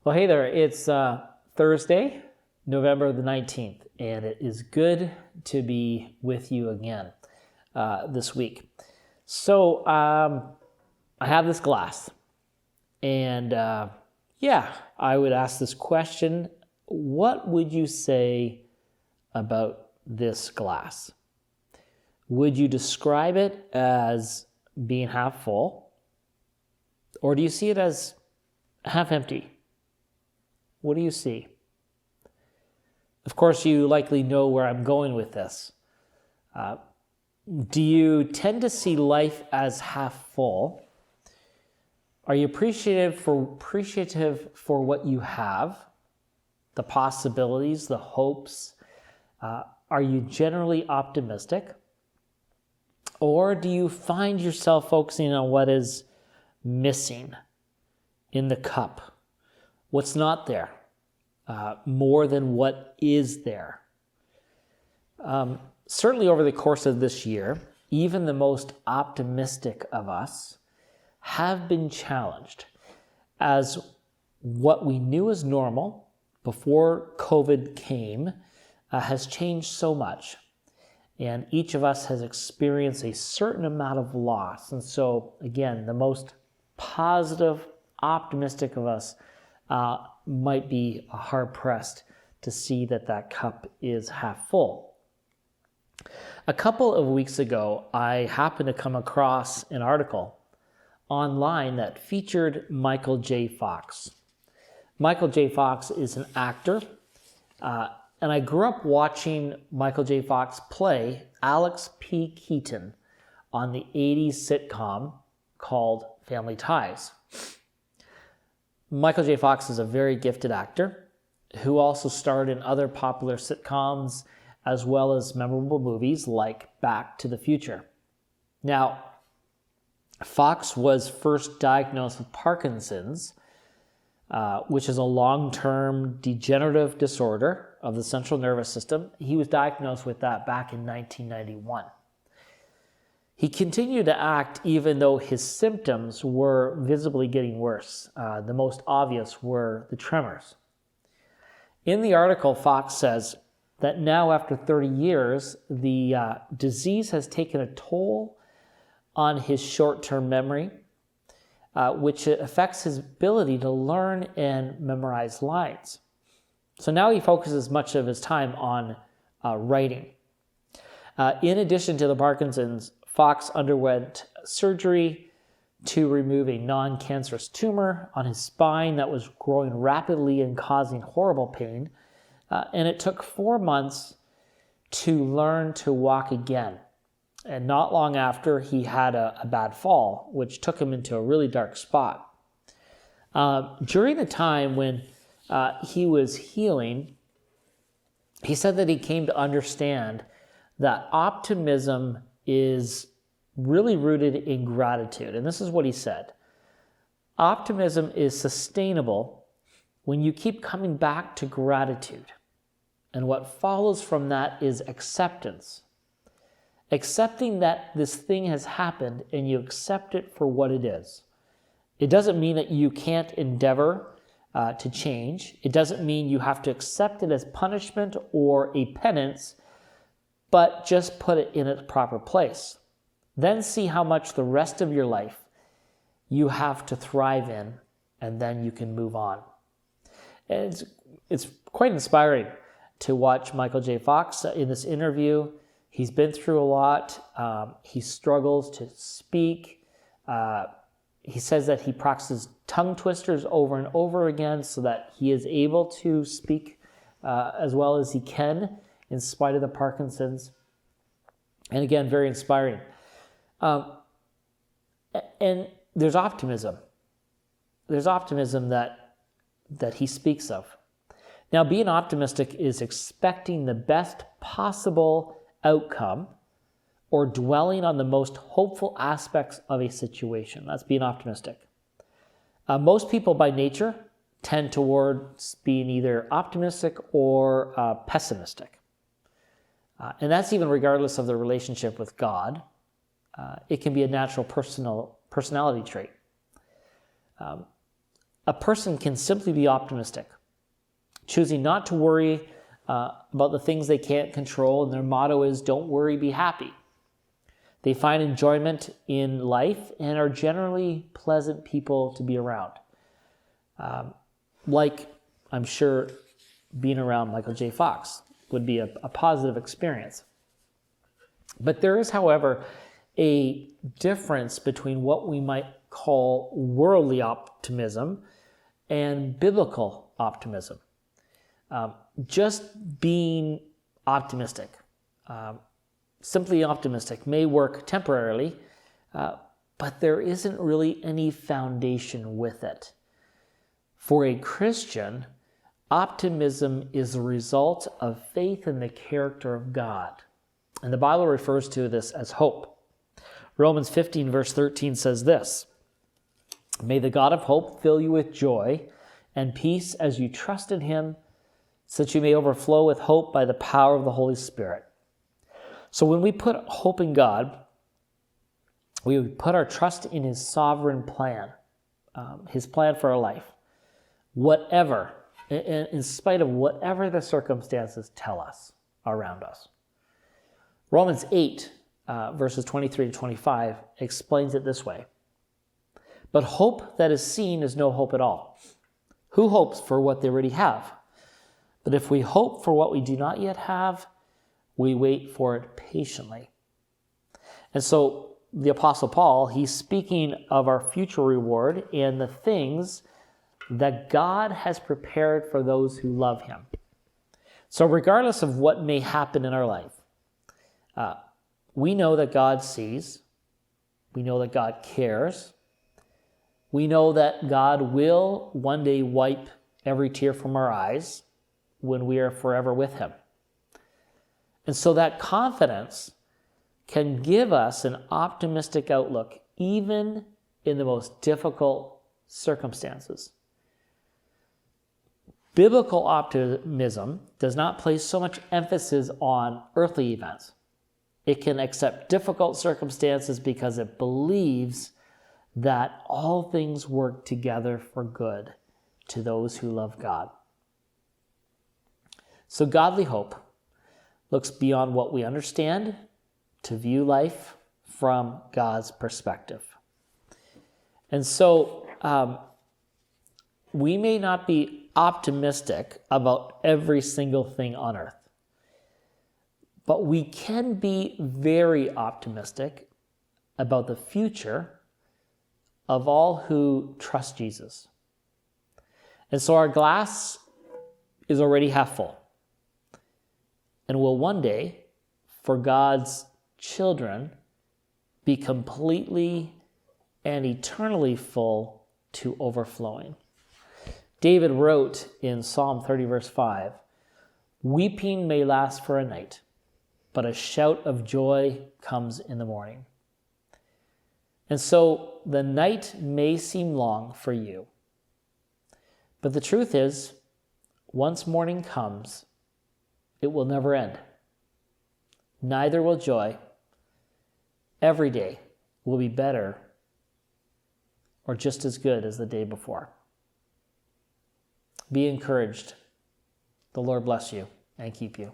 Well, hey there. It's Thursday, November the 19th, and it is good to be with you again this week. So I have this glass, and I would ask this question. What would you say about this glass? Would you describe it as being half full, or do you see it as half empty? What do you see? Of course, you likely know where I'm going with this. Do you tend to see life as half full? Are you appreciative for what you have, the possibilities, the hopes? Are you generally optimistic? Or do you find yourself focusing on what is missing in the cup? What's not there, more than what is there? Certainly over the course of this year, even the most optimistic of us have been challenged as what we knew as normal before COVID came has changed so much. And each of us has experienced a certain amount of loss. And so, again, the most positive, optimistic of us might be hard-pressed to see that cup is half full. A couple of weeks ago, I happened to come across an article online that featured Michael J. Fox. Michael J. Fox is an actor, and I grew up watching Michael J. Fox play Alex P. Keaton on the 80s sitcom called Family Ties. Michael J. Fox is a very gifted actor who also starred in other popular sitcoms as well as memorable movies like Back to the Future. Now, Fox was first diagnosed with Parkinson's, which is a long-term degenerative disorder of the central nervous system. He was diagnosed with that back in 1991. He continued to act even though his symptoms were visibly getting worse. The most obvious were the tremors. In the article, Fox says that now after 30 years, the disease has taken a toll on his short-term memory, which affects his ability to learn and memorize lines. So now he focuses much of his time on writing. In addition to the Parkinson's, Fox underwent surgery to remove a non-cancerous tumor on his spine that was growing rapidly and causing horrible pain. And it took 4 months to learn to walk again. And not long after, he had a bad fall, which took him into a really dark spot. During the time when he was healing, he said that he came to understand that optimism is really rooted in gratitude. And this is what he said. Optimism is sustainable when you keep coming back to gratitude. And what follows from that is acceptance. Accepting that this thing has happened and you accept it for what it is. It doesn't mean that you can't endeavor to change. It doesn't mean you have to accept it as punishment or a penance, but just put it in its proper place. Then see how much the rest of your life you have to thrive in, and then you can move on. And it's quite inspiring to watch Michael J. Fox in this interview. He's been through a lot. He struggles to speak. He says that he practices tongue twisters over and over again so that he is able to speak as well as he can in spite of the Parkinson's. And again, very inspiring. And there's optimism. There's optimism that he speaks of. Now, being optimistic is expecting the best possible outcome or dwelling on the most hopeful aspects of a situation. That's being optimistic. Most people by nature tend towards being either optimistic or pessimistic. And that's even regardless of the relationship with God. It can be a natural personality trait. a person can simply be optimistic, choosing not to worry about the things they can't control, and their motto is, don't worry, be happy. They find enjoyment in life and are generally pleasant people to be around. Like, I'm sure being around Michael J. Fox would be a positive experience. But there is, however, a difference between what we might call worldly optimism and biblical optimism. Just being optimistic, simply optimistic, may work temporarily, but there isn't really any foundation with it. For a Christian, optimism is a result of faith in the character of God. And the Bible refers to this as hope. Romans 15 verse 13 says this, "May the God of hope fill you with joy and peace as you trust in him, so that you may overflow with hope by the power of the Holy Spirit." So when we put hope in God, we put our trust in his sovereign plan, his plan for our life, whatever, in spite of whatever the circumstances tell us around us. Romans 8, verses 23 to 25 explains it this way. "But hope that is seen is no hope at all. Who hopes for what they already have? But if we hope for what we do not yet have, we wait for it patiently." And so the Apostle Paul, he's speaking of our future reward and the things that God has prepared for those who love him. So regardless of what may happen in our life, we know that God sees, we know that God cares, we know that God will one day wipe every tear from our eyes when we are forever with him. And so that confidence can give us an optimistic outlook even in the most difficult circumstances. Biblical optimism does not place so much emphasis on earthly events. It can accept difficult circumstances because it believes that all things work together for good to those who love God. So godly hope looks beyond what we understand to view life from God's perspective. And so we may not be optimistic about every single thing on earth, but we can be very optimistic about the future of all who trust Jesus. And so our glass is already half full, and will one day, for God's children, be completely and eternally full to overflowing. David wrote in Psalm 30 verse 5, "Weeping may last for a night, but a shout of joy comes in the morning." And so the night may seem long for you, but the truth is, once morning comes, it will never end. Neither will joy. Every day will be better or just as good as the day before. Be encouraged. The Lord bless you and keep you.